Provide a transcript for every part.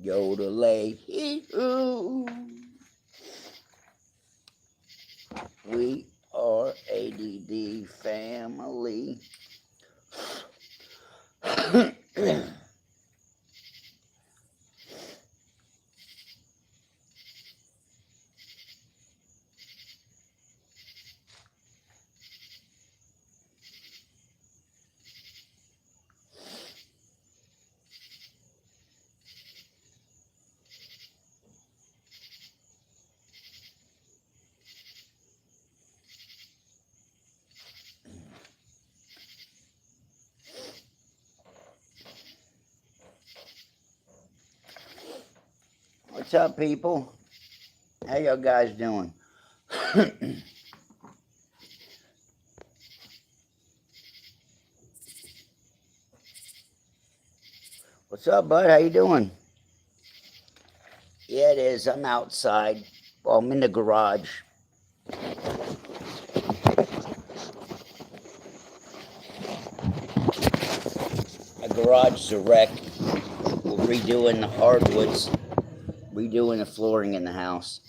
Yodelay, hee-hoo. We are ADD family. What's up, people? How y'all guys doing? What's up, bud? How you doing? Yeah, it is. I'm outside. Well, I'm in the garage. My garage is a wreck. We're redoing the hardwoods, redoing the flooring in the house.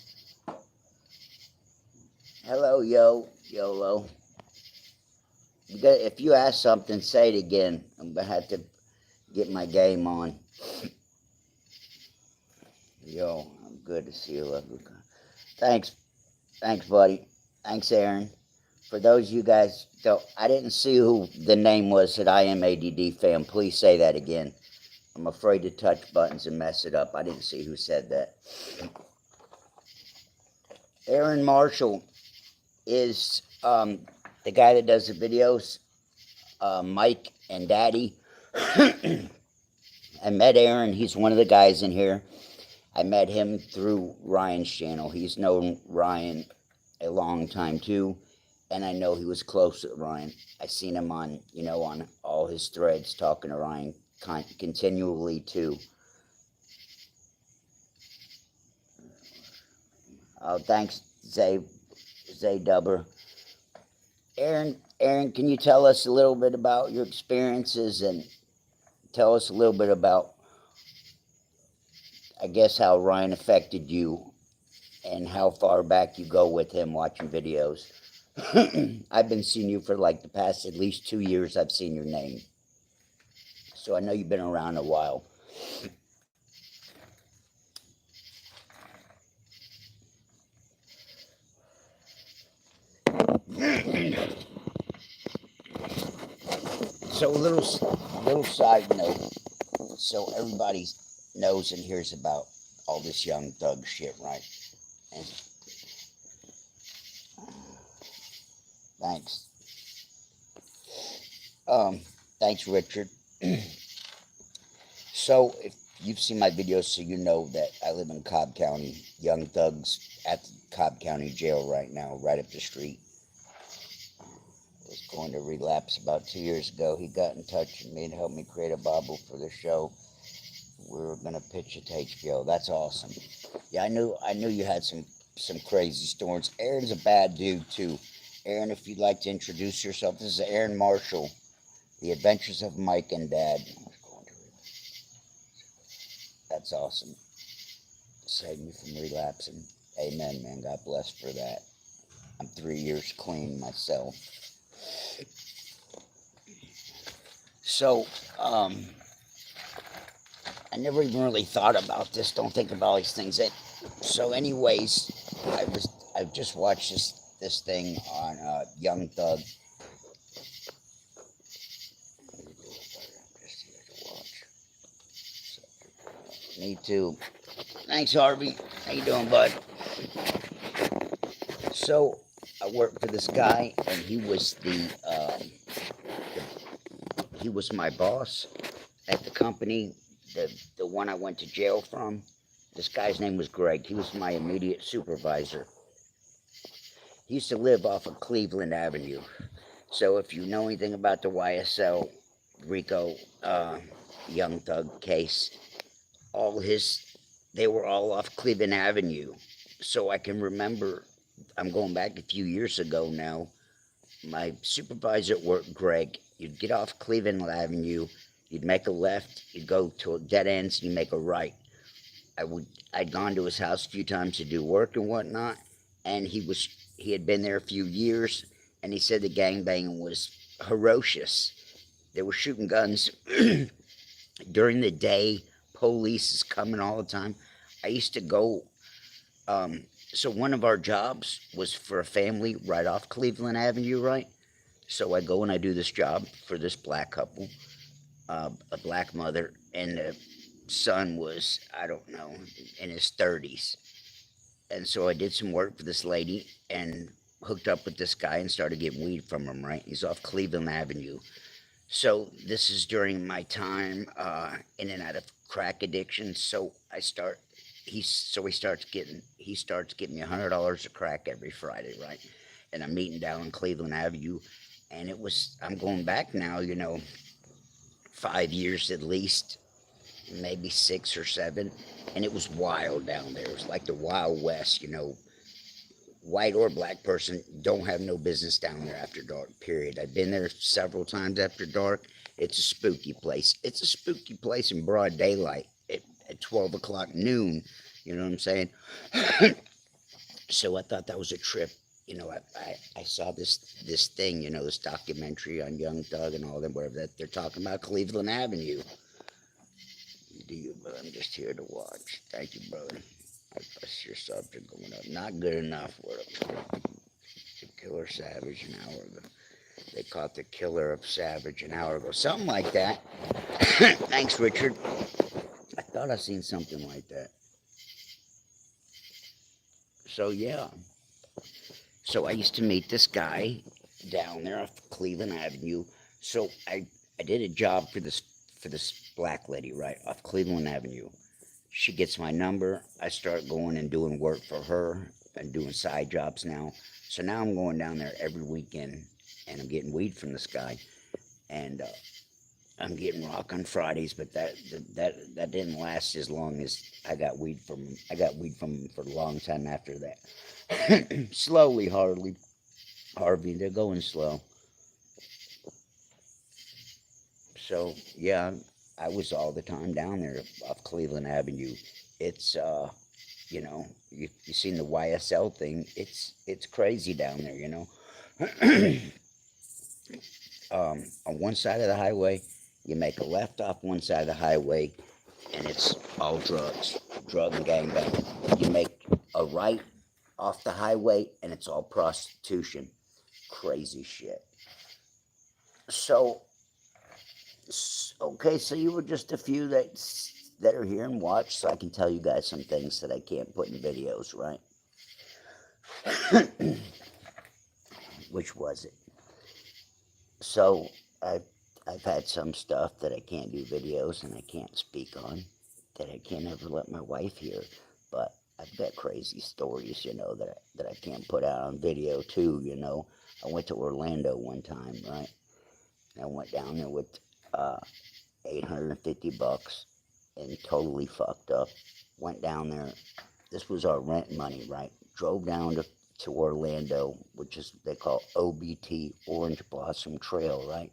Hello, YOLO. If you ask something, say it again. I'm gonna have to get my game on. Yo, I'm good to see you, lovely. Thanks, buddy. Thanks, Aaron. For those of you guys, I didn't see who the name was that I am ADD fam. Please say that again. I'm afraid to touch buttons and mess it up. I didn't see who said that. Aaron Marshall is the guy that does the videos, Mike and Daddy. I met Aaron. He's one of the guys in here. I met him through Ryan's channel. He's known Ryan a long time too, and I know he was close with Ryan. I seen him on, on all his threads talking to Ryan continually too. Oh, thanks, Zay Dubber. Aaron, can you tell us a little bit about your experiences and tell us a little bit about, I guess, how Ryan affected you and how far back you go with him watching videos? I've been seeing you for like the past at least 2 years. I've seen your name. So I know you've been around a while. So a little side note, so everybody knows and hears about all this Young Thug shit, right? And thanks. Thanks, Richard. So if you've seen my videos, so you know that I live in Cobb County. Young Thug's at the Cobb County Jail right now, right up the street. Was going to relapse about 2 years ago. He got in touch with me and helped me create a Bible for the show. We were gonna pitch it to HBO. That's awesome. Yeah, I knew you had some crazy stories. Aaron's a bad dude too. Aaron, if you'd like to introduce yourself, this is Aaron Marshall, The Adventures of Mike and Dad. That's awesome. Saved me from relapsing. Amen, man. God bless for that. I'm 3 years clean myself. So, I never even really thought about this. Don't think about all these things. So, anyways, I've just watched this thing on Young Thug. Me too. Thanks, Harvey. How you doing, bud? So, I worked for this guy, and he was he was my boss at the company, the one I went to jail from. This guy's name was Greg. He was my immediate supervisor. He used to live off of Cleveland Avenue. So if you know anything about the YSL Rico Young Thug case, they were all off Cleveland Avenue. So I can remember, I'm going back a few years ago now, my supervisor at work, Greg, you'd get off Cleveland Avenue, you'd make a left, you'd go to a dead ends, and you make a right. I'd gone to his house a few times to do work and whatnot, and he had been there a few years, and he said the gangbanging was ferocious. They were shooting guns during the day. Police is coming all the time. I used to go. So one of our jobs was for a family right off Cleveland Avenue, right? So I go and I do this job for this black couple, a black mother, and the son was, I don't know, in his 30s. And so I did some work for this lady and hooked up with this guy and started getting weed from him, right? He's off Cleveland Avenue. So this is during my time in and out of crack addiction. So he starts getting me $100 of crack every Friday, right? And I'm meeting down on Cleveland Avenue, and I'm going back now, 5 years at least, maybe 6 or 7, and it was wild down there. It was like the Wild West, white or black person don't have no business down there after dark, period. I've been there several times after dark. It's a spooky place. It's a spooky place in broad daylight at 12 o'clock noon. You know what I'm saying? So I thought that was a trip. I saw this thing, this documentary on Young Thug and all them, whatever, that they're talking about Cleveland Avenue. But I'm just here to watch. Thank you, brother. That's your subject going up. Not good enough. The killer Savage an hour ago. They caught the killer of Savage an hour ago. Something like that. Thanks, Richard. I thought I seen something like that. So yeah. So I used to meet this guy down there off Cleveland Avenue. So I did a job for this black lady, right, off Cleveland Avenue. She gets my number. I start going and doing work for her and doing side jobs now. So now I'm going down there every weekend, and I'm getting weed from this guy, and I'm getting rock on Fridays. But that didn't last as long as I got weed from him. I got weed from him for a long time after that. Slowly, Harvey, they're going slow. So yeah, I was all the time down there off Cleveland Avenue. It's you seen the YSL thing. It's crazy down there. On one side of the highway, you make a left off one side of the highway, and it's all drug and gangbang. You make a right off the highway, and it's all prostitution. Crazy shit. So, okay, so you were just a few that are here and watch, so I can tell you guys some things that I can't put in videos, right? Which was it? So I've had some stuff that I can't do videos and I can't speak on, that I can't ever let my wife hear. But I've got crazy stories, that I can't put out on video too. I went to Orlando one time, right? And I went down there with $850 and totally fucked up. Went down there. This was our rent money, right? Drove down to Orlando, which is they call OBT, Orange Blossom Trail, right?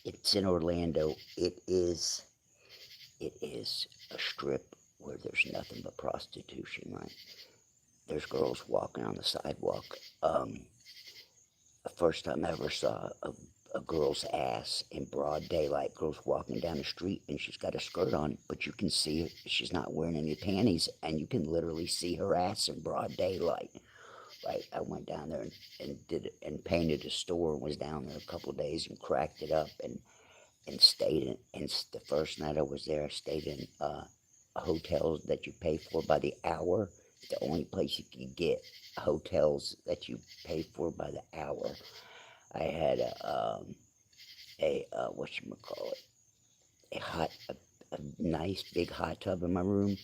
It's in Orlando. It is a strip where there's nothing but prostitution, right? There's girls walking on the sidewalk. The first time I ever saw a girl's ass in broad daylight. Girl's walking down the street and she's got a skirt on, but you can see she's not wearing any panties, and you can literally see her ass in broad daylight. Right? I went down there and did it and painted a store, and was down there a couple of days and cracked it up and stayed in. And the first night I was there, I stayed in hotels that you pay for by the hour. The only place you can get hotels that you pay for by the hour. I had a whatchamacallit, a nice big hot tub in my room,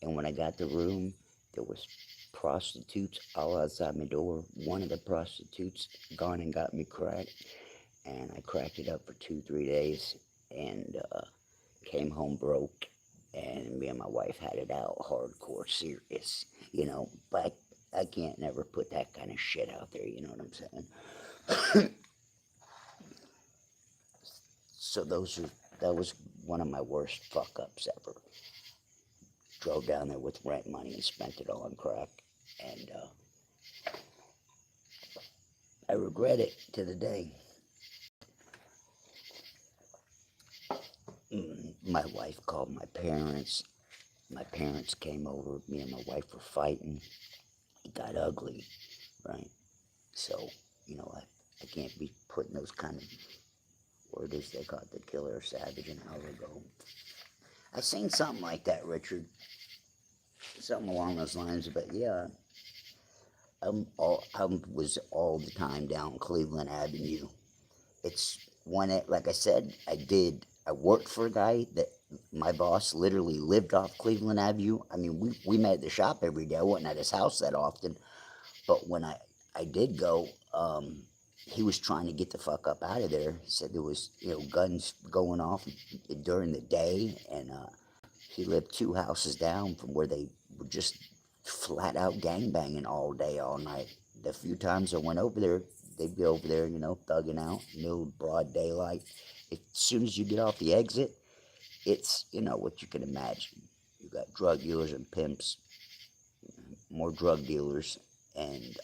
and when I got the room, there was prostitutes all outside my door. One of the prostitutes gone and got me cracked, and I cracked it up for 2-3 days, and came home broke, and me and my wife had it out hardcore serious, but I can't never put that kind of shit out there, you know what I'm saying? So that was one of my worst fuck ups ever. drove down there with rent money and spent it all on crack. And I regret it to the day. My wife called my parents. My parents came over. Me and my wife were fighting. It got ugly, right? So, I can't be putting those kind of words they caught the killer savage an hour ago. I seen something like that, Richard. Something along those lines, but yeah. I was all the time down Cleveland Avenue. It's like I said, I worked for a guy that my boss literally lived off Cleveland Avenue. I mean, we met at the shop every day. I wasn't at his house that often. But when I did go, he was trying to get the fuck up out of there. He said there was, guns going off during the day. And he lived 2 houses down from where they were just flat out gangbanging all day, all night. The few times I went over there, they'd be over there, thugging out, broad daylight. As soon as you get off the exit, it's, what you can imagine. You got drug dealers and pimps, more drug dealers, and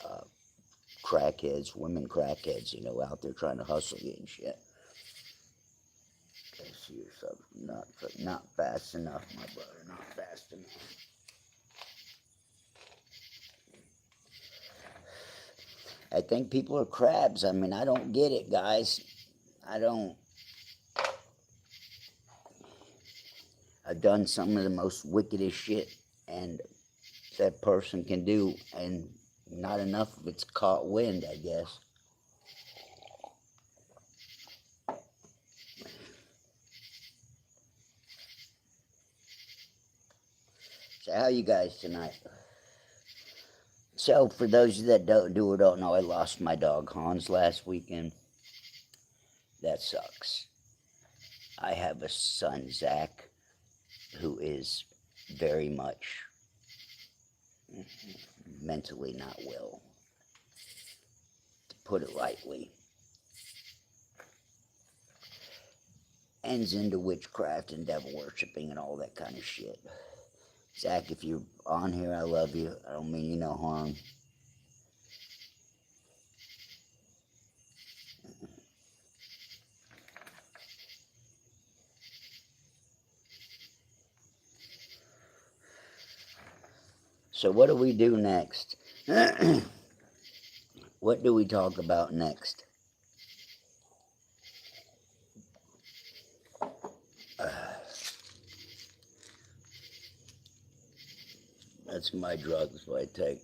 crackheads, women crackheads, out there trying to hustle you and shit. I see yourself, not fast enough, my brother, not fast enough. I think people are crabs. I mean, I don't get it, guys. I don't. I've done some of the most wickedest shit and that person can do, and not enough of it's caught wind, I guess. So how you guys tonight? So for those of you that don't know, I lost my dog Hans last weekend. That sucks. I have a son, Zach, who is very much mentally not well, to put it lightly. Ends into witchcraft and devil worshipping and all that kind of shit. Zach, if you're on here, I love you. I don't mean you no harm. So what do we do next? What do we talk about next? That's my drugs what I take.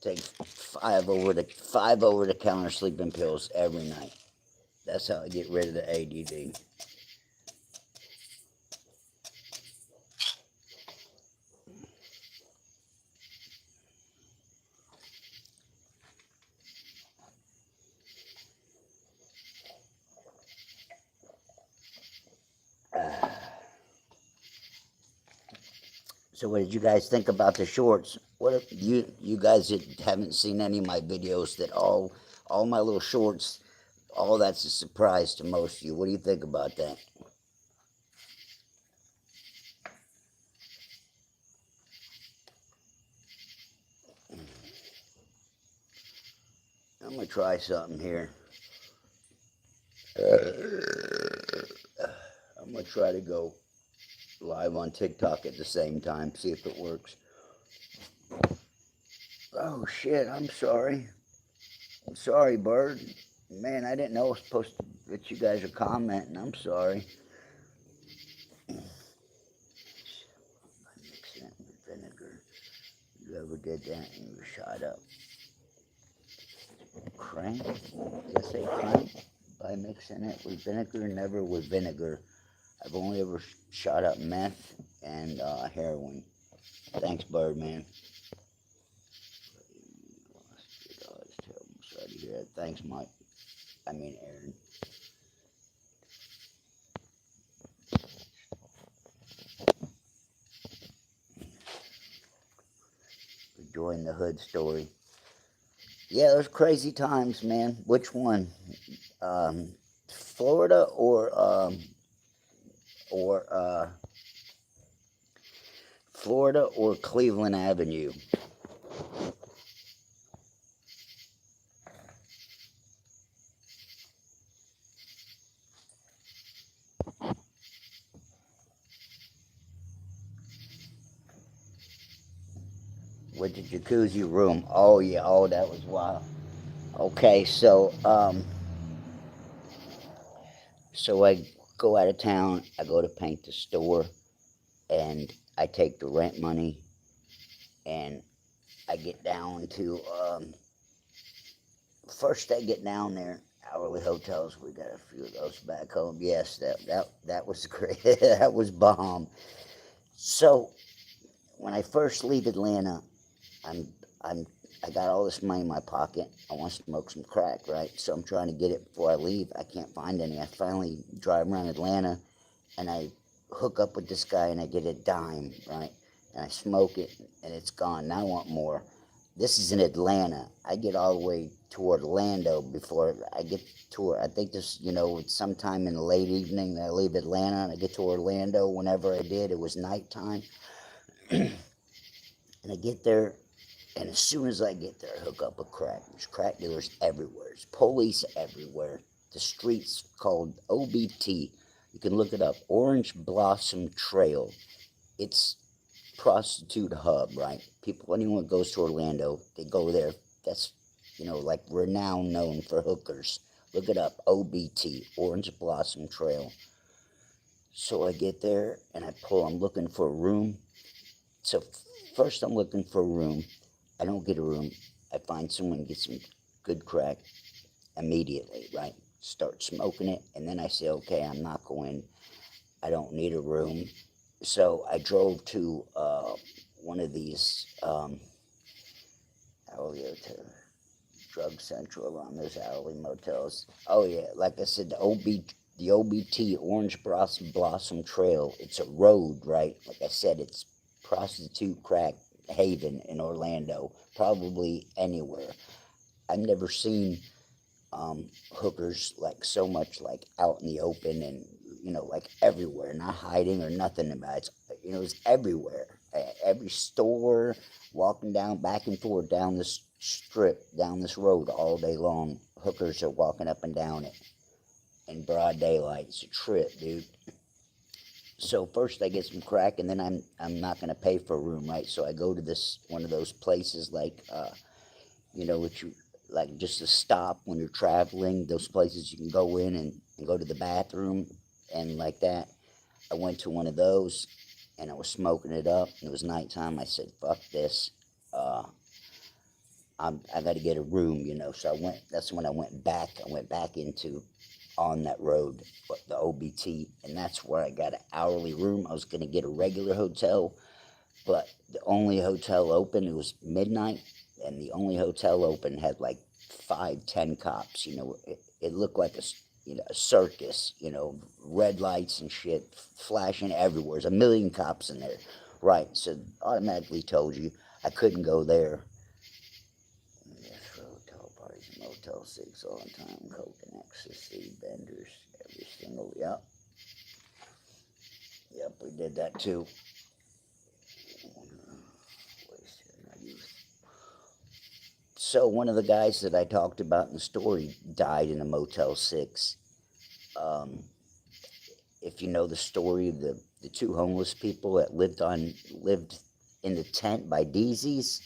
Take 5 over-the-counter sleeping pills every night. That's how I get rid of the ADD. So what did you guys think about the shorts? What if you guys that haven't seen any of my videos, that all my little shorts, all that's a surprise to most of you. What do you think about that? I'm gonna try something here. I'm gonna try to go live on TikTok at the same time, see if it works. Oh shit, I'm sorry. I'm sorry, Bird. Man, I didn't know I was supposed to, that you guys are commenting. I'm sorry. I mixed it with vinegar. You ever did that and you were shot up? Crank? Did I say crank? By mixing it with vinegar? Never with vinegar. I've only ever shot up meth and heroin. Thanks, Birdman. I'm sorry to hear that. Thanks, Mike. I mean, Aaron. Enjoying the hood story. Yeah, those crazy times, man. Which one? Florida or Florida or Cleveland Avenue. With the jacuzzi room. Oh yeah, oh that was wild. Okay, so I go out of town, I go to paint the store, and I take the rent money, and I get down to first I get down there, hourly hotels. We got a few of those back home. Yes, that was great. That was bomb. So when I first leave Atlanta, I'm I'm I got all this money in my pocket. I want to smoke some crack, right? So I'm trying to get it before I leave. I can't find any. I finally drive around Atlanta, and I hook up with this guy, and I get a dime, right? And I smoke it, and it's gone. Now I want more. This is in Atlanta. I get all the way to Orlando before I get to. I think this, it's sometime in the late evening that I leave Atlanta, and I get to Orlando. Whenever I did, it was nighttime, and I get there. And as soon as I get there, I hook up with crack. There's crack dealers everywhere. There's police everywhere. The street's called OBT. You can look it up. Orange Blossom Trail. It's prostitute hub, right? People, anyone who goes to Orlando, they go there. That's, like renowned, known for hookers. Look it up. OBT, Orange Blossom Trail. So I get there and I'm looking for a room. So first I'm looking for a room. I don't get a room. I find someone to get some good crack immediately, right? Start smoking it, and then I say, okay, I'm not going, I don't need a room. So I drove to one of these, Drug Central around those alley motels. Oh yeah, like I said, the OBT, Orange Blossom Trail, it's a road, right? Like I said, it's prostitute crack haven in Orlando, probably anywhere. I've never seen hookers like so much like out in the open and like everywhere, not hiding or nothing about it. It's everywhere. Every store, walking down back and forth down this strip, down this road all day long. Hookers are walking up and down it in broad daylight. It's a trip, dude. So first I get some crack, and then I'm not gonna pay for a room, right? So I go to this one of those places like which you like just a stop when you're traveling. Those places you can go in and go to the bathroom and like that. I went to one of those, and I was smoking it up. It was nighttime. I said, "Fuck this." Uh, I got to get a room, So I went. That's when I went back. I went back into on that road, the OBT, and that's where I got an hourly room. I was going to get a regular hotel, but the only hotel open, it was midnight, and the only hotel open had like 5, 10 cops. It looked like a circus. Red lights and shit flashing everywhere. There's a million cops in there, right? So automatically told you I couldn't go there. Hotel parties, Motel 6 all the time, coke and ecstasy, vendors, every single, yep, we did that too. So one of the guys that I talked about in the story died in a Motel 6. If you know the story of the two homeless people that lived in the tent by Deezy's,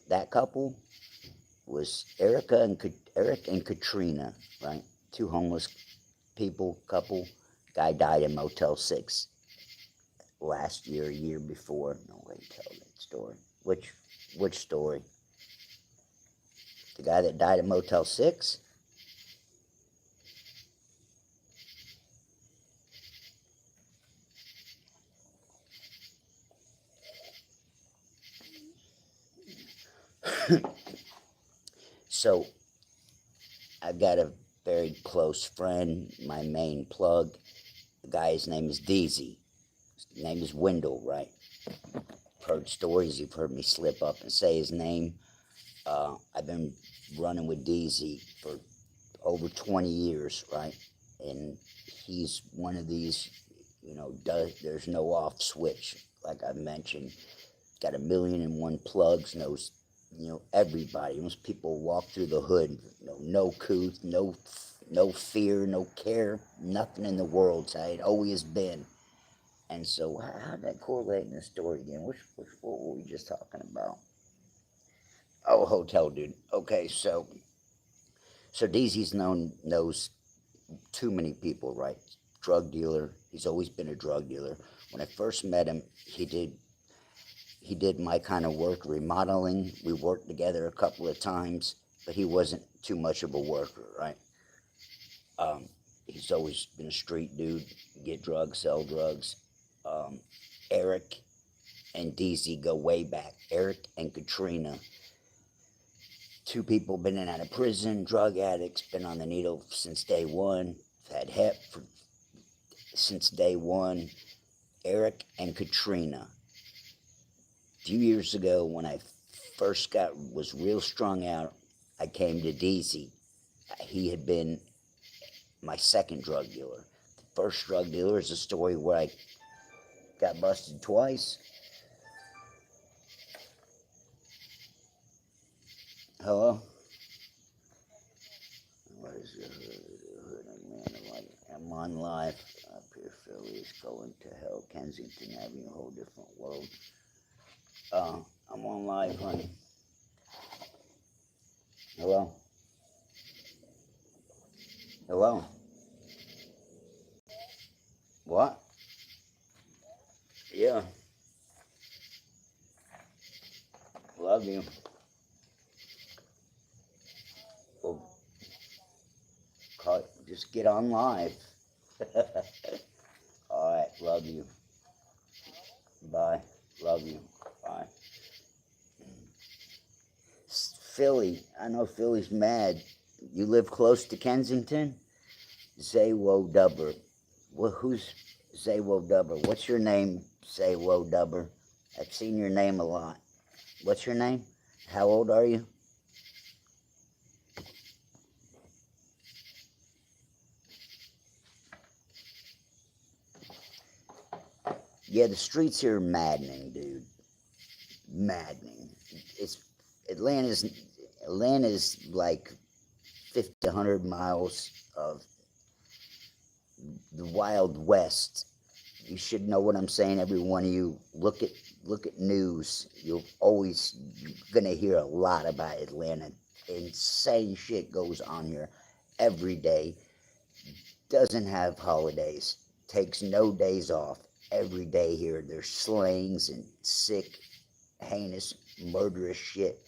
that couple was Eric and Katrina, right? Two homeless couple. Guy died in Motel 6 last year, a year before. No way, tell that story. Which story? The guy that died in Motel 6? So, I've got a very close friend, my main plug. The guy's name is Deezy. His name is Wendell, right? Heard stories, you've heard me slip up and say his name. I've been running with Deezy for over 20 years, right? and he's one of these, there's no off switch, like I mentioned. Got 1,000,001 plugs, knows, everybody. Most people walk through the hood, no couth, no fear, no care, nothing in the world. So it always been. And so, how did that correlate in the story again? What were we just talking about? Oh, hotel dude. Okay, so DZ's knows too many people, right? Drug dealer. He's always been a drug dealer. When I first met him, he did my kind of work, remodeling. We worked together a couple of times, but he wasn't too much of a worker, right? He's always been a street dude, get drugs, sell drugs. Eric and DZ go way back. Eric and Katrina, two people been in and out of prison, drug addicts, been on the needle since day one, had hep since day one. Eric and Katrina. A few years ago, when I first was real strung out, I came to DZ. He had been my second drug dealer. The first drug dealer is a story where I got busted twice. Hello? What is your hood? I'm on live up here. Philly's going to hell. Kensington Avenue, a whole different world. I'm on live, honey. Hello? Hello? What? Yeah. Love you. Well, just get on live. Alright, love you. Bye. Love you. Bye. Philly. I know Philly's mad. You live close to Kensington? Zawo Dubber. Well, who's Zawo Dubber? What's your name, Zawo Dubber? I've seen your name a lot. What's your name? How old are you? Yeah, the streets here are maddening, dude. Maddening. Atlanta's like 50 to 100 miles of the Wild West. You should know what I'm saying, every one of you. Look at news. You're gonna hear a lot about Atlanta. Insane shit goes on here every day. Doesn't have holidays. Takes no days off. Every day here there's slayings and sick, heinous, murderous shit.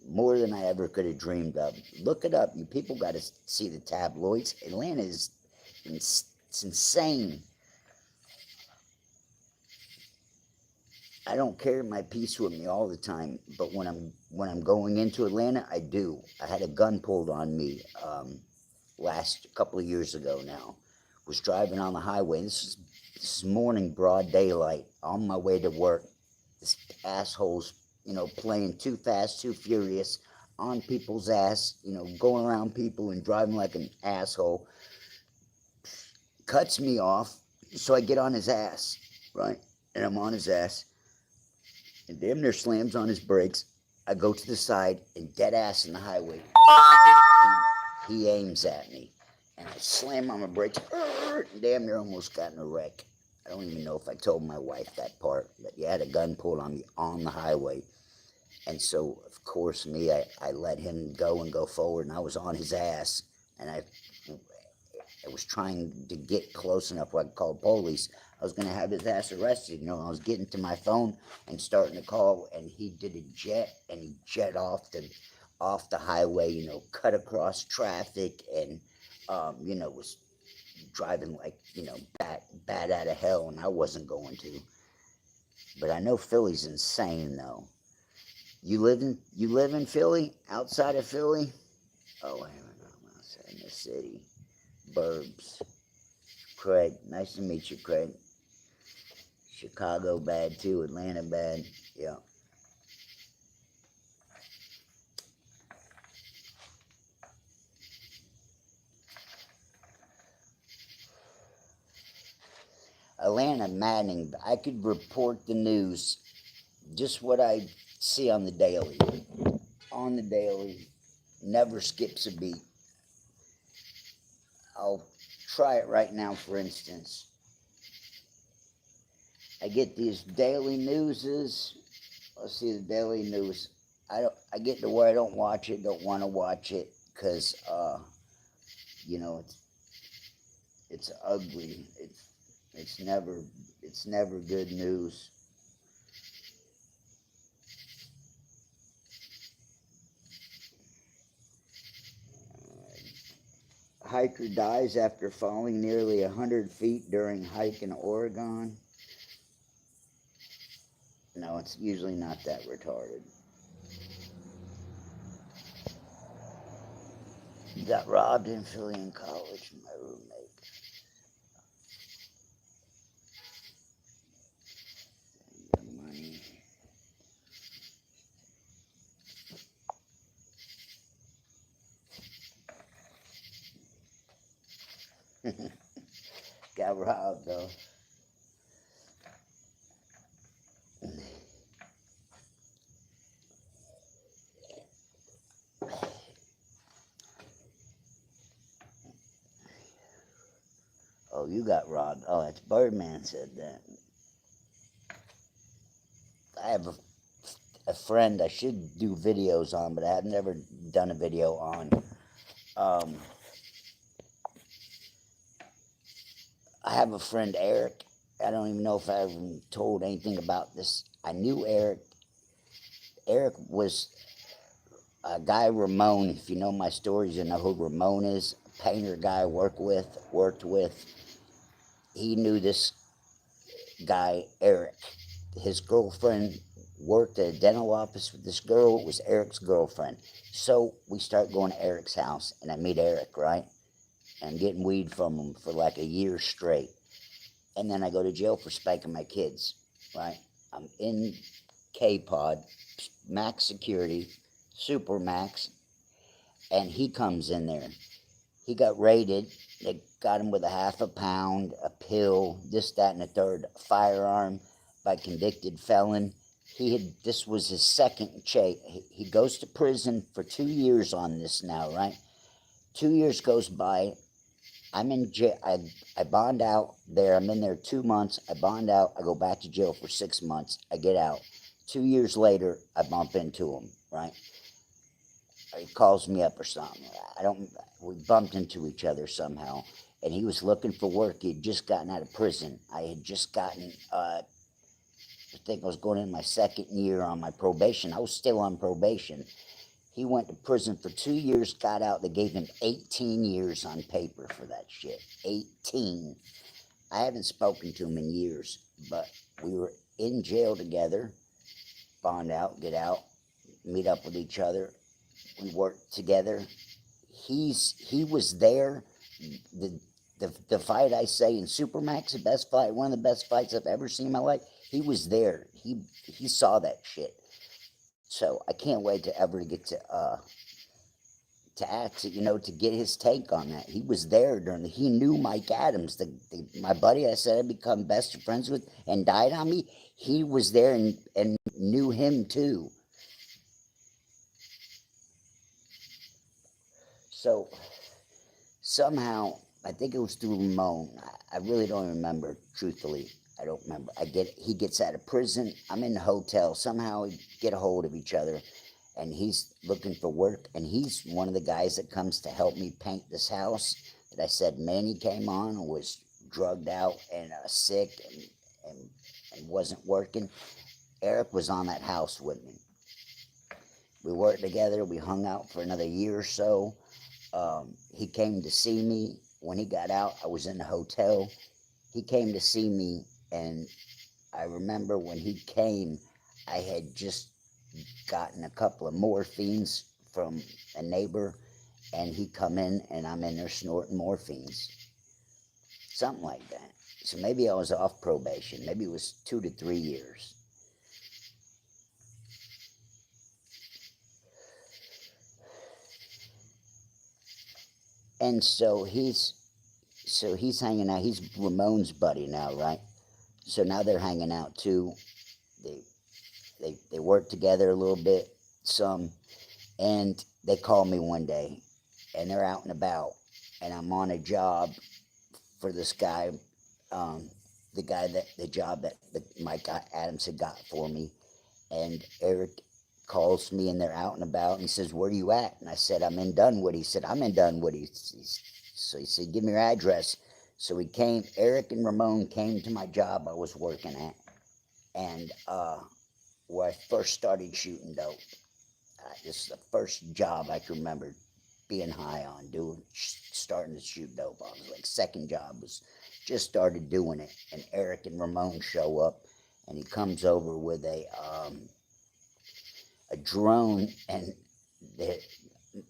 More than I ever could have dreamed of. Look it up. You people got to see the tabloids. Atlanta is it's insane. I don't carry my peace with me all the time, but when I'm going into Atlanta, I do. I had a gun pulled on me last couple of years ago now. Was driving on the highway. This is morning, broad daylight, on my way to work. This asshole's, playing Too Fast, Too Furious on people's ass, going around people and driving like an asshole. Cuts me off, so I get on his ass, right? And I'm on his ass. And damn near slams on his brakes. I go to the side and dead ass in the highway. He aims at me. And I slam on my brakes. Damn near almost got in a wreck. I don't even know if I told my wife that part. But yeah, I had a gun pulled on me on the highway. And so, of course, I let him go and go forward. And I was on his ass. And I was trying to get close enough where I could call police. I was going to have his ass arrested. I was getting to my phone and starting to call, and he did a jet, and he jet off the highway, cut across traffic, and, was driving like, bad out of hell, and I wasn't going to. But I know Philly's insane, though. You live in Philly? Outside of Philly? Oh, wait a minute. I'm outside in the city. Burbs. Craig. Nice to meet you, Craig. Chicago bad too. Atlanta bad. Yeah. Atlanta maddening. I could report the news, just what I see on the daily. On the daily, never skips a beat. I'll try it right now, for instance. I get these daily newses. Let's see the daily news. I get to where I don't watch it, don't want to watch it, because you know, it's ugly. It's never good news. Hiker dies after falling nearly 100 feet during hike in Oregon. No, it's usually not that retarded. Got robbed in Philly in college, my roommate. Money. Got robbed though. Oh, you got robbed. Oh, that's Birdman said that. I have a friend I should do videos on, but I have never done a video on. I have a friend, Eric. I don't even know if I ever told anything about this. I knew Eric. Eric was a guy, Ramon. If you know my stories, you know who Ramon is. A painter guy I worked with. He knew this guy, Eric. His girlfriend worked at a dental office with this girl. It was Eric's girlfriend. So we start going to Eric's house, and I meet Eric, right? And I'm getting weed from him for like a year straight. And then I go to jail for spanking my kids, right? I'm in K-Pod, max security, super max, and he comes in there. He got raided. They got him with a half a pound, a pill, this, that, and a third, a firearm by convicted felon. This was his second chase. He goes to prison for 2 years on this now, right? 2 years goes by. I'm in jail. I bond out there. I'm in there 2 months. I bond out. I go back to jail for 6 months. I get out. 2 years later, I bump into him, right? He calls me up or something. We bumped into each other somehow, and he was looking for work. He had just gotten out of prison. I had just gotten, I think I was going in my second year on my probation. I was still on probation. He went to prison for 2 years, got out. They gave him 18 years on paper for that shit. 18. I haven't spoken to him in years, but we were in jail together, bond out, get out, meet up with each other. We worked together. He was there. The fight, I say, in Supermax, the best fight, one of the best fights I've ever seen in my life. He was there. He saw that shit. So I can't wait to ever get to ask, to get his take on that. He was there he knew Mike Adams, my buddy I said I'd become best friends with and died on me. He was there and knew him too. So somehow, I think it was through Ramon. I really don't remember, truthfully. I don't remember. He gets out of prison. I'm in the hotel. Somehow we get a hold of each other, and he's looking for work. And he's one of the guys that comes to help me paint this house that I said Manny came on and was drugged out and sick and wasn't working. Eric was on that house with me. We worked together. We hung out for another year or so. He came to see me. When he got out, I was in the hotel. He came to see me, and I remember when he came, I had just gotten a couple of morphines from a neighbor, and he come in, and I'm in there snorting morphines. Something like that. So maybe I was off probation. Maybe it was 2 to 3 years. And so he's hanging out. He's Ramon's buddy now, right? So now they're hanging out too. They they work together a little bit, some, and they call me one day, and they're out and about, and I'm on a job for this guy, um, the job that Mike Adams had got for me, and Eric calls me, and they're out and about, and he says, "Where are you at?" And I said, "I'm in Dunwoody." He said, "I'm in Dunwoody." So he said, "Give me your address." So he came. Eric and Ramon came to my job I was working at, and where I first started shooting dope. This is the first job I can remember being high on, starting to shoot dope on. It was like second job, was just started doing it, and Eric and Ramon show up, and he comes over with a drone, and the,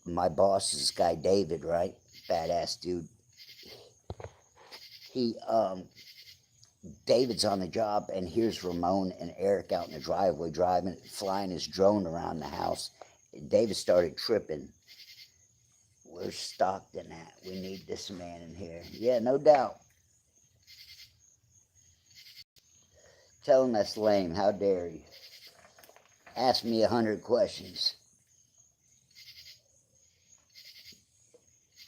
my boss is this guy David, right? Badass dude. He David's on the job, and here's Ramon and Eric out in the driveway driving, flying his drone around the house. David started tripping. "Where's Stockton at? We need this man in here." "Yeah, no doubt." "Tell him that's lame. How dare you? Ask me 100 questions."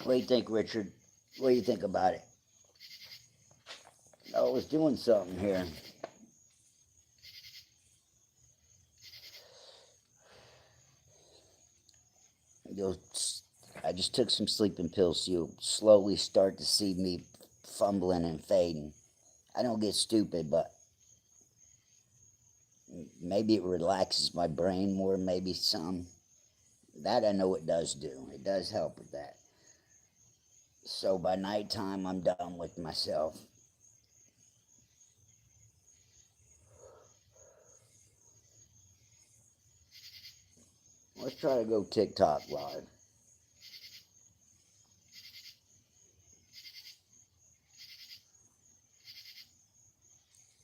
"What do you think, Richard? What do you think about it?" "Oh, I was doing something here." You'll, I just took some sleeping pills, so you'll slowly start to see me fumbling and fading. I don't get stupid, but maybe it relaxes my brain more, maybe some. That I know it does do. It does help with that. So by nighttime, I'm done with myself. Let's try to go TikTok live.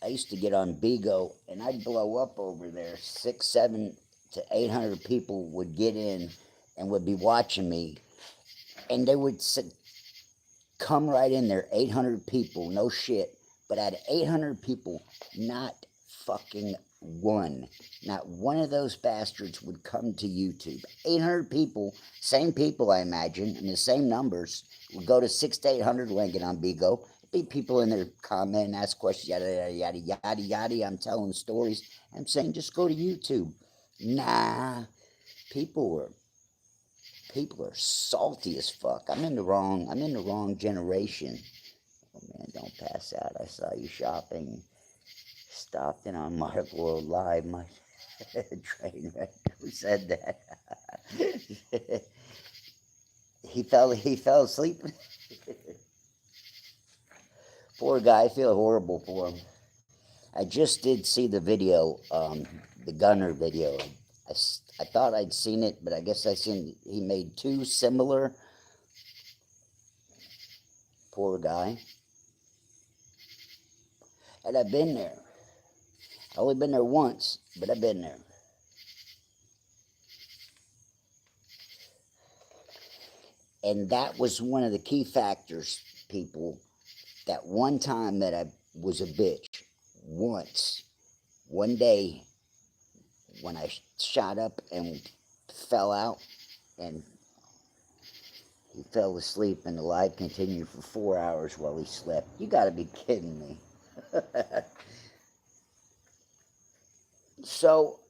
I used to get on Bigo, and I'd blow up over there. 6, 7 to 800 people would get in and would be watching me, and they would come right in there. 800 people, no shit. But out of 800 people, not fucking one, not one of those bastards would come to YouTube. 800 people, same people I imagine, and the same numbers would go to 6 to 800 link it on Bigo. Be people in there comment, ask questions, yada yada yada yada yada. I'm telling stories. I'm saying just go to YouTube. Nah, people were people are salty as fuck. I'm in the wrong generation. Oh man, don't pass out. I saw you shopping. Stopped in on Mark World Live. My train wreck. Who said that? He fell asleep. Poor guy. I feel horrible for him. I just did see the video, the Gunner video. I thought I'd seen it, but I guess I seen he made two similar. Poor guy. And I've been there. I've only been there once, but I've been there. And that was one of the key factors, people. That one time that I was a bitch, once, one day, when I shot up and fell out, and he fell asleep, and the light continued for 4 hours while he slept. You gotta be kidding me. So,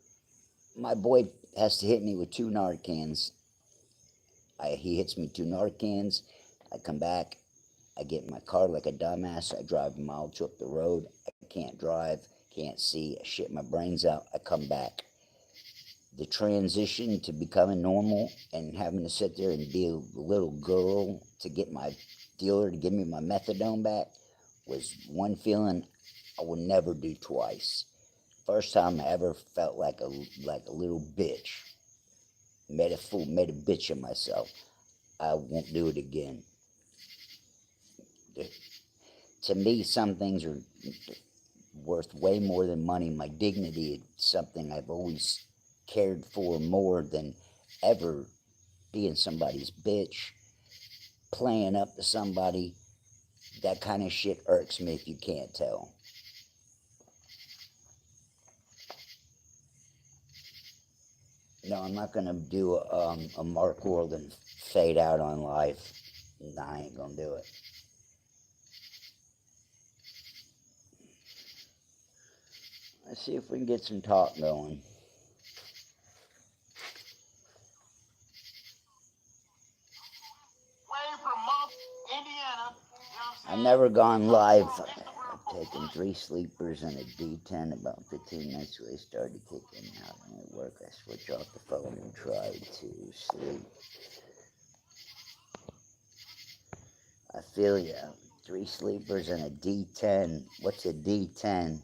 my boy has to hit me with 2 Narcans. He hits me 2 Narcans. I come back. I get in my car like a dumbass. I drive a mile up the road. I can't drive, can't see. I shit my brains out. I come back. The transition to becoming normal and having to sit there and be a little girl to get my dealer to give me my methadone back was one feeling I will never do twice. First time I ever felt like a little bitch. Made a bitch of myself. I won't do it again. To me, some things are worth way more than money. My dignity is something I've always cared for more than ever being somebody's bitch, playing up to somebody. That kind of shit irks me if you can't tell. No, I'm not gonna do a Mark World and fade out on live. No, I ain't gonna do it. Let's see if we can get some talk going. I've never gone live. I've taken 3 sleepers and a D10 about 15 minutes till they started kicking out. When at work, I switch off the phone and try to sleep. I feel ya. 3 sleepers and a D10. What's a D10?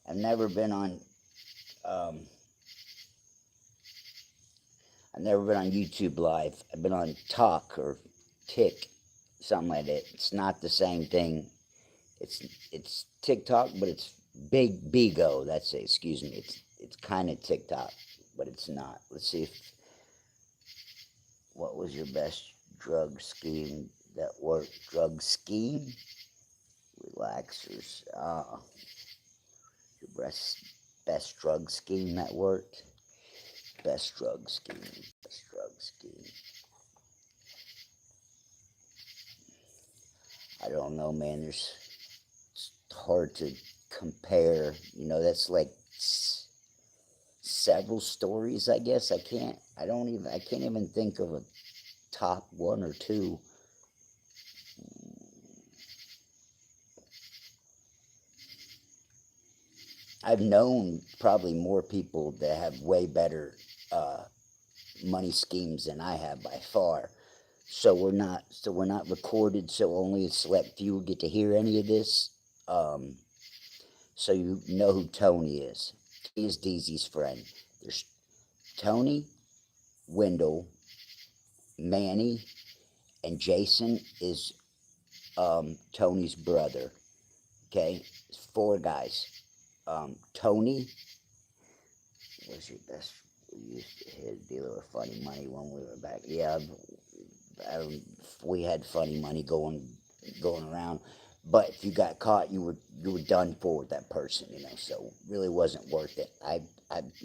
I've never been on. I've never been on YouTube Live. I've been on Talk or Tick, something like that. It's not the same thing. It's TikTok, but it's Bigo. That's it. Excuse me. It's kind of TikTok, but it's not. Let's see if. What was your best drug scheme that worked? Drug scheme? Relaxers. Your best drug scheme that worked? Best drug scheme. Best drug scheme. I don't know, man. It's hard to compare. You know, that's like several stories, I guess. I can't even think of a top 1 or 2. I've known probably more people that have way better money schemes than I have by far. So we're not recorded. So only a select few get to hear any of this. So you know who Tony is. He is DZ's friend. There's Tony, Wendell, Manny, and Jason is Tony's brother. Okay, it's 4 guys. Tony was your best. We used to hit a dealer with funny money when we were back. Yeah, we had funny money going around. But if you got caught, you were done for with that person, you know. So really wasn't worth it.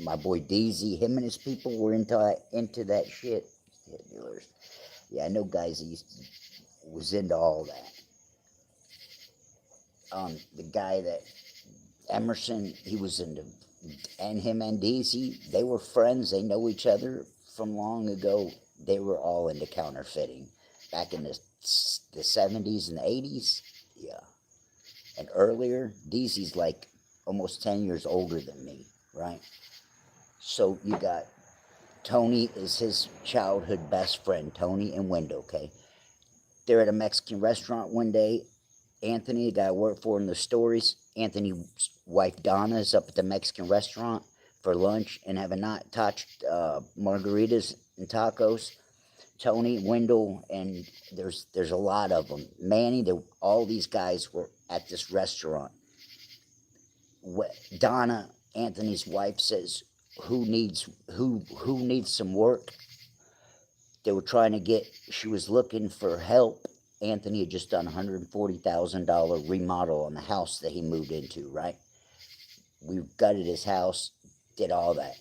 My boy DZ, him and his people were into that shit. Hit dealers. Yeah, I know guys that was into all that. The guy that Emerson, he was into, and him and DZ, they were friends. They know each other from long ago. They were all into counterfeiting back in the 70s and the 80s. Yeah. And earlier, DZ's like almost 10 years older than me, right? So you got Tony is his childhood best friend, Tony and Wendell, okay? They're at a Mexican restaurant one day. Anthony, the guy I work for in the stories, Anthony's wife Donna is up at the Mexican restaurant for lunch and having not touched margaritas and tacos. Tony, Wendell, and there's a lot of them. Manny, all these guys were at this restaurant. Donna, Anthony's wife, says, "Who needs some work?" They were trying to get. She was looking for help. Anthony had just done $140,000 remodel on the house that he moved into. Right, we gutted his house, did all that.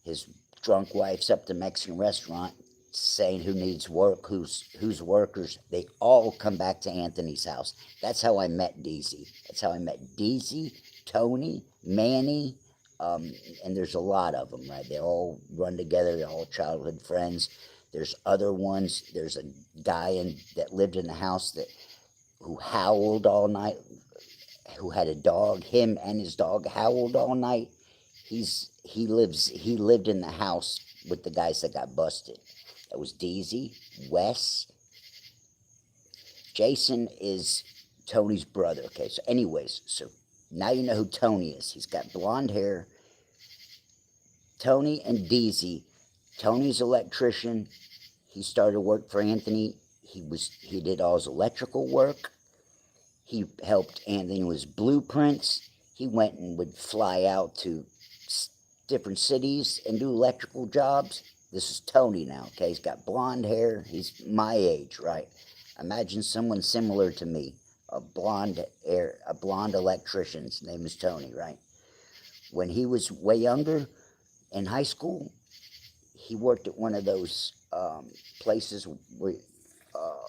His drunk wife's up at the Mexican restaurant saying who needs work, who's workers. They all come back to Anthony's house. That's how I met DZ. That's how I met DZ, Tony, Manny, and there's a lot of them, right? They all run together. They're all childhood friends. There's other ones. There's a guy that lived in the house who howled all night, who had a dog. Him and his dog howled all night. He lived in the house with the guys that got busted. That was DZ, Wes. Jason is Tony's brother. Okay, so anyways, so now you know who Tony is. He's got blonde hair. Tony and DZ. Tony's electrician. He started work for Anthony. He did all his electrical work. He helped Anthony with his blueprints. He went and would fly out to different cities and do electrical jobs. This is Tony now, okay? He's got blonde hair. He's my age, right? Imagine someone similar to me. a blonde electrician. His name is Tony, right? When he was way younger in high school, he worked at one of those places where uh,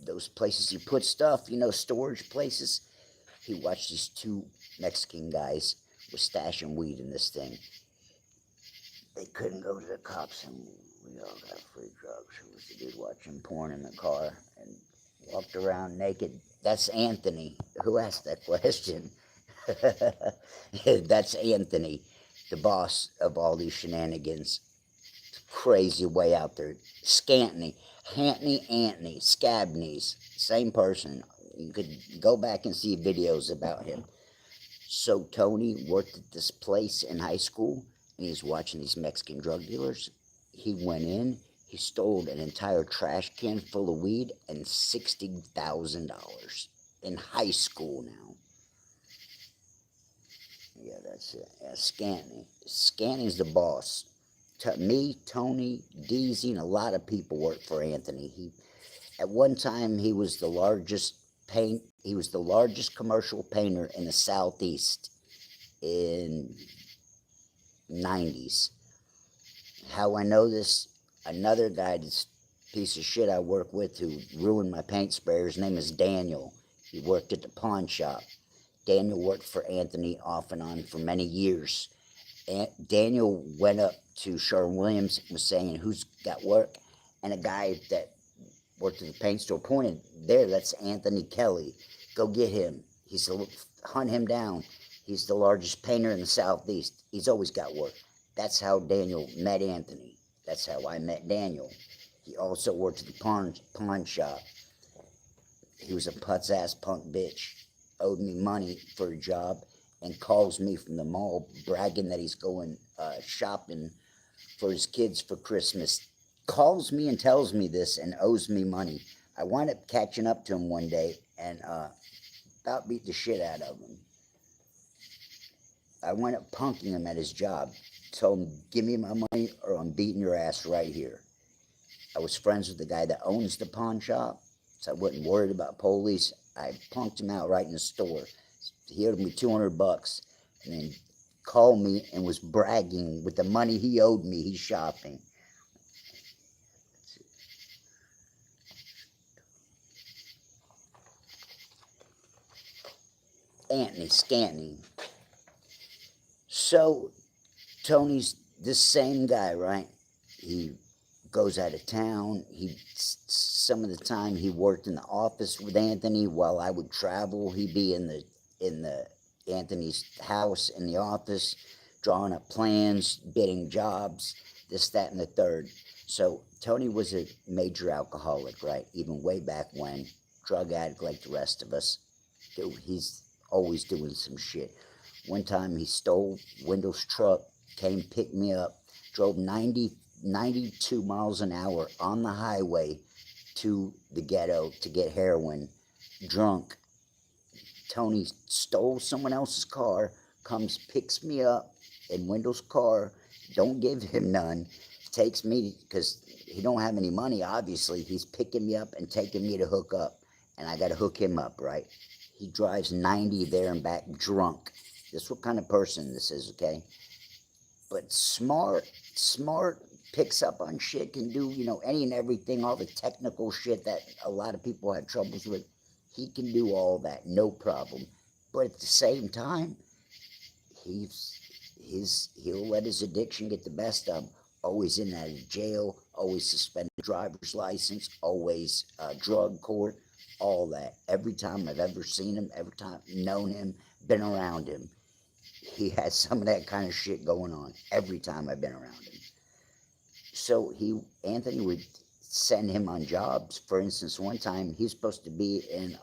those places you put stuff, storage places. He watched these two Mexican guys were stashing weed in this thing. They couldn't go to the cops, and we all got free drugs. It was the dude watching porn in the car and walked around naked. That's Anthony. Who asked that question? That's Anthony, the boss of all these shenanigans. Crazy way out there. Antony, Scabneys, same person. You could go back and see videos about him. So Tony worked at this place in high school, and he's watching these Mexican drug dealers. He went in, he stole an entire trash can full of weed and $60,000 in high school now. Yeah, that's it. Yeah, Scanning's the boss. Me, Tony, Deezy, and a lot of people work for Anthony. At one time he was the largest commercial painter in the Southeast in 90s. How I know this, another guy, this piece of shit I work with who ruined my paint sprayer, his name is Daniel. He worked at the pawn shop. Daniel worked for Anthony off and on for many years. Daniel went up to Sherwin-Williams and was saying, who's got work? And a guy that worked at the paint store pointed, there, that's Anthony Kelly. Go get him. Hunt him down. He's the largest painter in the Southeast. He's always got work. That's how Daniel met Anthony. That's how I met Daniel. He also worked at the pawn shop. He was a putz-ass punk bitch. Owed me money for a job and calls me from the mall bragging that he's going shopping for his kids for Christmas. Calls me and tells me this and owes me money. I wound up catching up to him one day and about beat the shit out of him. I wound up punking him at his job. Told him, give me my money or I'm beating your ass right here. I was friends with the guy that owns the pawn shop, so I wasn't worried about police. I punked him out right in the store. He owed me $200 and then called me and was bragging with the money he owed me. He's shopping. Anthony Scantney. So Tony's this same guy, right? He goes out of town. Some of the time he worked in the office with Anthony while I would travel. He'd be in the Anthony's house in the office, drawing up plans, bidding jobs, this, that, and the third. So Tony was a major alcoholic, right? Even way back when, drug addict like the rest of us. He's always doing some shit. One time he stole Wendell's truck, came pick me up, drove 92 miles an hour on the highway to the ghetto to get heroin, drunk. Tony stole someone else's car, comes, picks me up in Wendell's car, don't give him none, takes me, because he don't have any money, obviously, he's picking me up and taking me to hook up, and I got to hook him up, right? He drives 90 there and back drunk. This is what kind of person this is, okay? But smart, picks up on shit, can do, any and everything, all the technical shit that a lot of people have troubles with. He can do all that, no problem. But at the same time, he'll let his addiction get the best of him. Always in and out of jail, always suspended driver's license, always drug court, all that. Every time I've ever seen him, every time known him, been around him, he has some of that kind of shit going on every time I've been around him. So Anthony would send him on jobs. For instance, one time he's supposed to be in,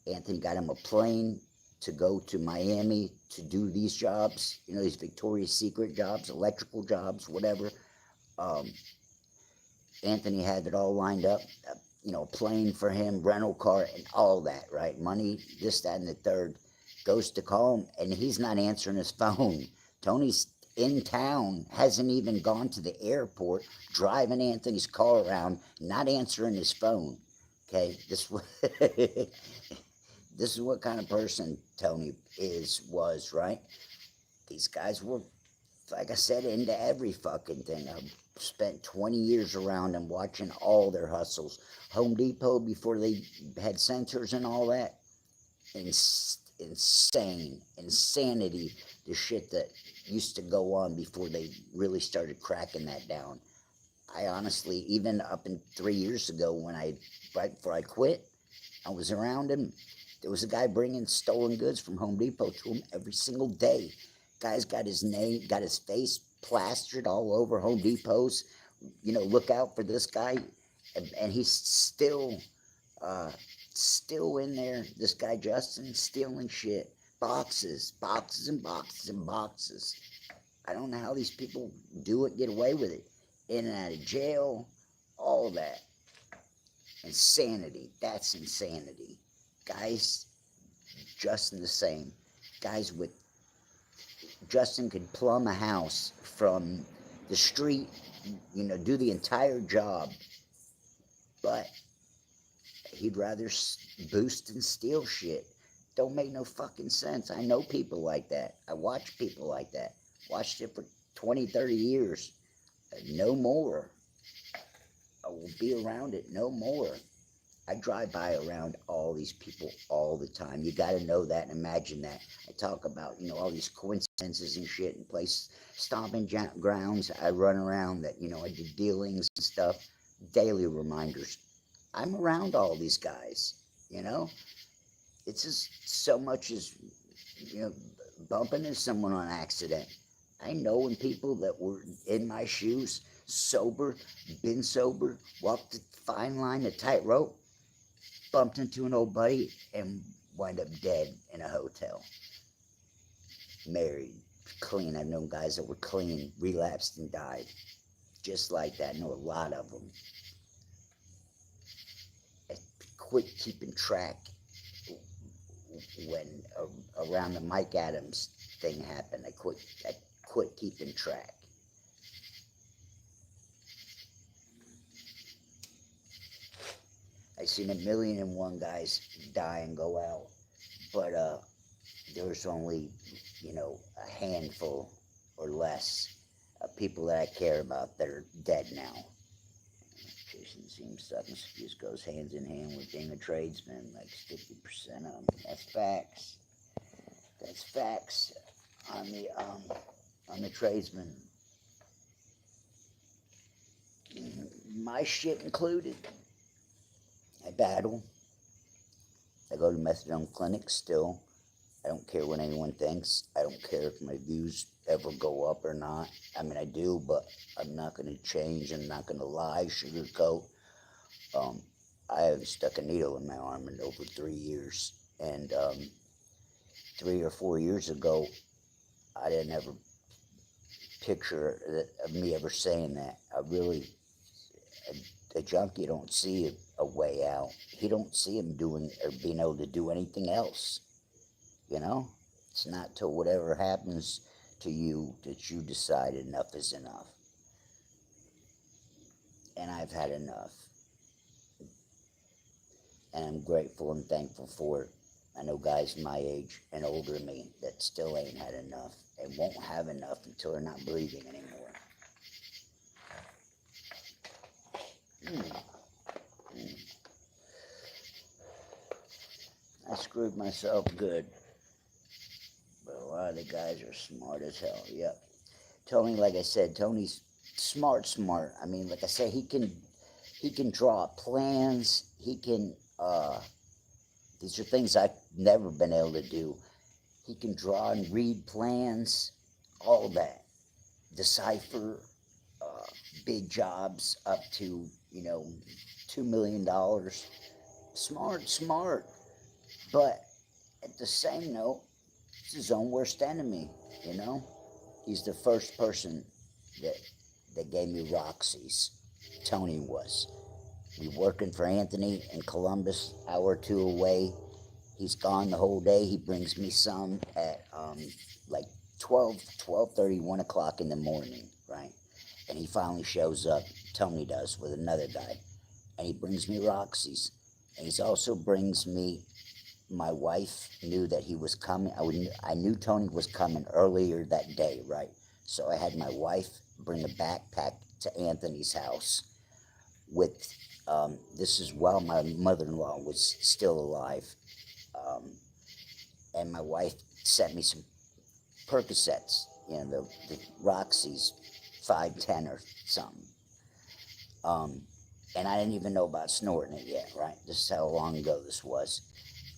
Anthony got him a plane to go to Miami to do these jobs, these Victoria's Secret jobs, electrical jobs, whatever. Anthony had it all lined up, a plane for him, rental car, and all that, right? Money, this, that, and the third. Goes to call him, and he's not answering his phone. Tony's in town, hasn't even gone to the airport, driving Anthony's car around, not answering his phone. Okay, this is what kind of person Tony was, right? These guys were, like I said, into every fucking thing. I spent 20 years around them watching all their hustles. Home Depot, before they had sensors and all that, insanity, the shit that used to go on before they really started cracking that down. I honestly, even up in 3 years ago, right before I quit, I was around him. There was a guy bringing stolen goods from Home Depot to him every single day. Guy's got his name, got his face plastered all over Home Depots. Look out for this guy. And he's uh, still in there. This guy Justin stealing shit, boxes and boxes and boxes. I don't know how these people do it, get away with it, in and out of jail, all that. Insanity. That's insanity. Guys, Justin the same. Guys with Justin could plumb a house from the street, do the entire job, but he'd rather boost and steal shit. Don't make no fucking sense. I know people like that. I watch people like that. Watched it for 20, 30 years. No more. I will be around it no more. I drive by around all these people all the time. You got to know that and imagine that. I talk about, all these coincidences and shit and place stomping grounds. I run around that, I do dealings and stuff. Daily reminders. I'm around all these guys, you know. It's just so much as, bumping into someone on accident. I know when people that were in my shoes, sober, been sober, walked the fine line, the tightrope, bumped into an old buddy and wind up dead in a hotel. Married, clean. I've known guys that were clean, relapsed and died. Just like that. I know a lot of them. I quit keeping track when around the Mike Adams thing happened. I quit keeping track. I seen 1,000,001 guys die and go out, but there's only, a handful or less of people that I care about that are dead now. Jason seems stuck and excuse goes hands in hand with being a tradesman, like 50% of them. That's facts. That's facts on the tradesman. My shit included. I battle. I go to methadone clinics still. I don't care what anyone thinks. I don't care if my views ever go up or not. I mean, I do, but I'm not going to change. I'm not going to lie, sugarcoat. I haven't stuck a needle in my arm in over 3 years. And 3 or 4 years ago, I didn't ever picture of me ever saying that. A junkie don't see a way out. He don't see him doing or being able to do anything else. It's not till whatever happens to you that you decide enough is enough. And I've had enough. And I'm grateful and thankful for it. I know guys my age and older than me that still ain't had enough and won't have enough until they're not breathing anymore. I screwed myself good. But a lot of the guys are smart as hell. Yep. Tony, like I said, Tony's smart. I mean, like I said, he can draw plans. He can, these are things I've never been able to do. He can draw and read plans, all that. Decipher big jobs up to, $2 million. Smart. But at the same note, he's his own worst enemy, He's the first person that gave me Roxy's. Tony was. We working for Anthony in Columbus, hour or two away. He's gone the whole day. He brings me some at like 12:30, 1 o'clock in the morning, right? And he finally shows up, Tony does, with another guy. And he brings me Roxy's. And he also brings me, my wife knew that he was coming. I knew Tony was coming earlier that day, right? So I had my wife bring a backpack to Anthony's house with, this is while my mother-in-law was still alive. And my wife sent me some Percocets, the Roxy's 510 or something. And I didn't even know about snorting it yet, right? This is how long ago this was.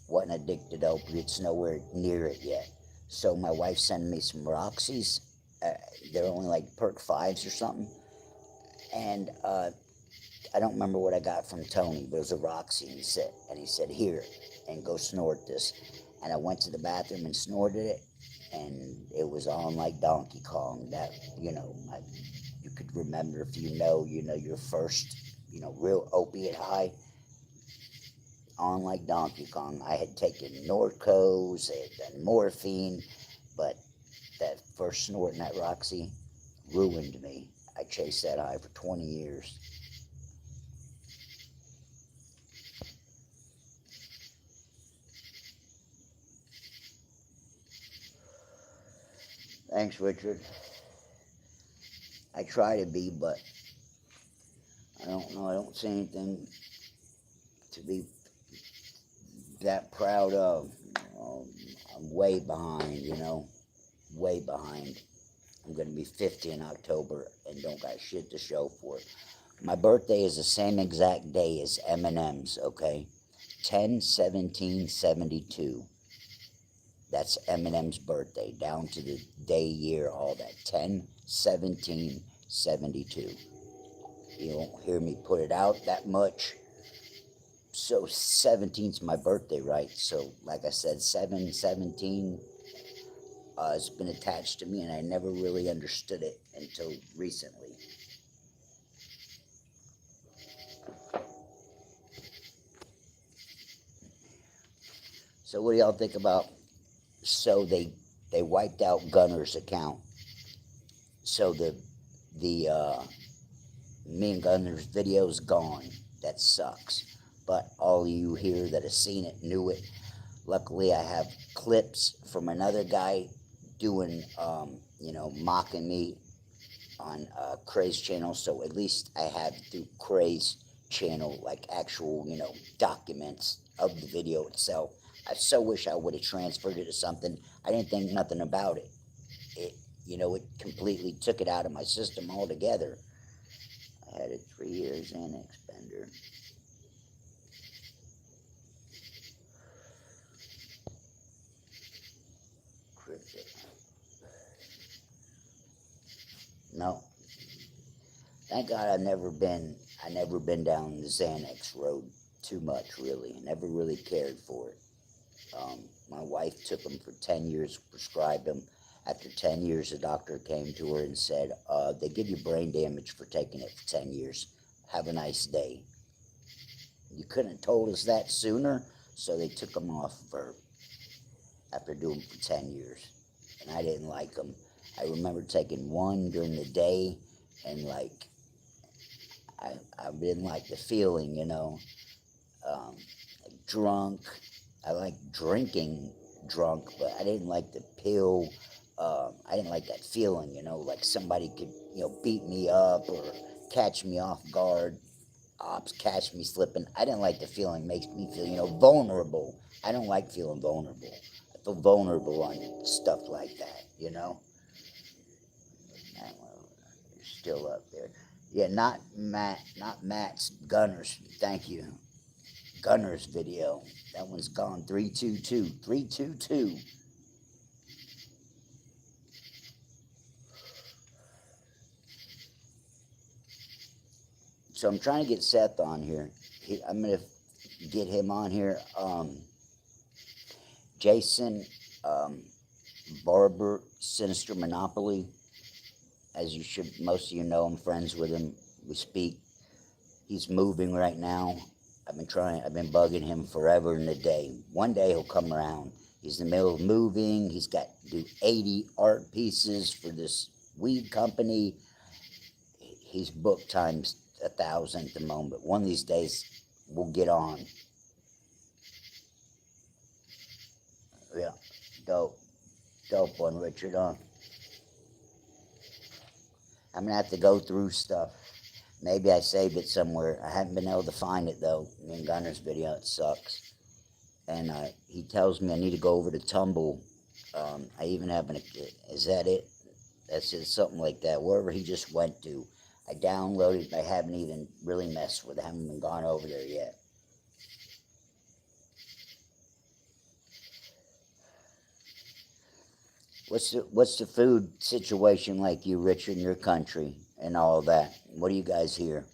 Wasn't addicted to opiates, nowhere near it yet. So my wife sent me some Roxy's. They're only like Perc 5s or something. And I don't remember what I got from Tony, but it was a Roxy. And he said, here, and go snort this. And I went to the bathroom and snorted it. And it was on like Donkey Kong. That, you could remember if you know your first, real opiate high, on like Donkey Kong. I had taken Norcos, I had done morphine, but that first snort in that Roxy ruined me. I chased that high for 20 years. Thanks, Richard. I try to be, but I don't know. I don't see anything to be that proud of. I'm way behind, way behind. I'm going to be 50 in October and don't got shit to show for it. My birthday is the same exact day as Eminem's, okay? 10/17/72. That's Eminem's birthday, down to the day, year, all that. 10/17/72. You won't hear me put it out that much. So 17's my birthday, right? So like I said, 7/17 has been attached to me, and I never really understood it until recently. So what do y'all think about? So they wiped out Gunner's account. So the me and Gunner's video's gone. That sucks. But all you here that have seen it knew it. Luckily, I have clips from another guy doing, mocking me on Cray's channel. So at least I have through Cray's channel, like actual, documents of the video itself. I so wish I would have transferred it to something. I didn't think nothing about it. It completely took it out of my system altogether. I had it 3 years in Xpender. No. Thank God I never been down the Xanax road too much, really. I never really cared for it. My wife took them for 10 years, prescribed them. After 10 years, the doctor came to her and said, they give you brain damage for taking it for 10 years. Have a nice day. You couldn't have told us that sooner, so they took them off of her after doing them for 10 years. And I didn't like them. I remember taking one during the day, and I didn't like the feeling, drunk. I like drinking drunk, but I didn't like the pill. I didn't like that feeling, like somebody could, beat me up or catch me off guard. Ops catch me slipping. I didn't like the feeling. It makes me feel, vulnerable. I don't like feeling vulnerable. I feel vulnerable on stuff like that, You're still up there. Yeah, not Matt's, Gunner's. Thank you. Gunner's video. That one's gone. 322. 322. So I'm trying to get Seth on here. I'm going to get him on here. Jason Barber, Sinister Monopoly. As most of you know, I'm friends with him. We speak. He's moving right now. I've been bugging him forever and a day. One day he'll come around. He's in the middle of moving. He's got to do 80 art pieces for this weed company. He's booked times 1,000 at the moment. One of these days, we'll get on. Dope. Dope one, Richard, huh? I'm gonna have to go through stuff. Maybe I saved it somewhere. I haven't been able to find it though. In Gunner's video, it sucks. And he tells me I need to go over to Tumble. I even have an. Is that it? That's just something like that. Wherever he just went to, I downloaded. I haven't even really messed with it. I haven't even gone over there yet. What's the food situation like, you, Richard, in your country and all of that? What do you guys hear?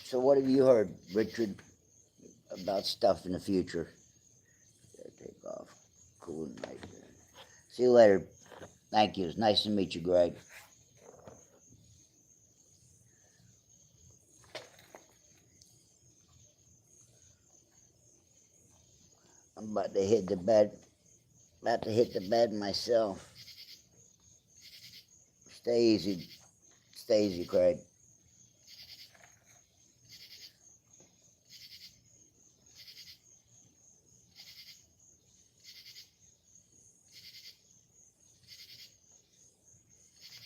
So what have you heard, Richard, about stuff in the future? Take off. Cool night. See you later. Thank you. It's nice to meet you, Greg. I'm about to hit the bed. About to hit the bed myself. Stay easy. Stay easy, Craig.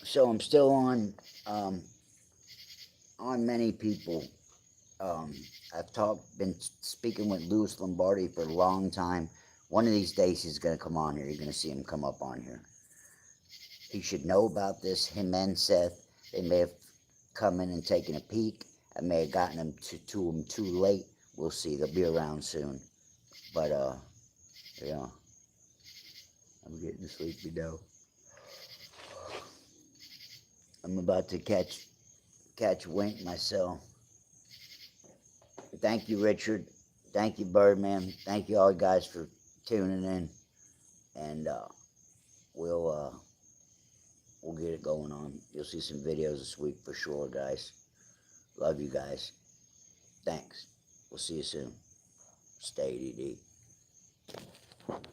So I'm still on many people. Been speaking with Louis Lombardi for a long time. One of these days he's going to come on here. You're going to see him come up on here. He should know about this. Him and Seth, they may have come in and taken a peek. I may have gotten him to him too late. We'll see. They'll be around soon. But, yeah. I'm getting sleepy now. I'm about to catch wink myself. Thank you, Richard. Thank you, Birdman. Thank you all guys for tuning in. And we'll get it going on. You'll see some videos this week for sure, guys. Love you guys. Thanks. We'll see you soon. Stay ADD.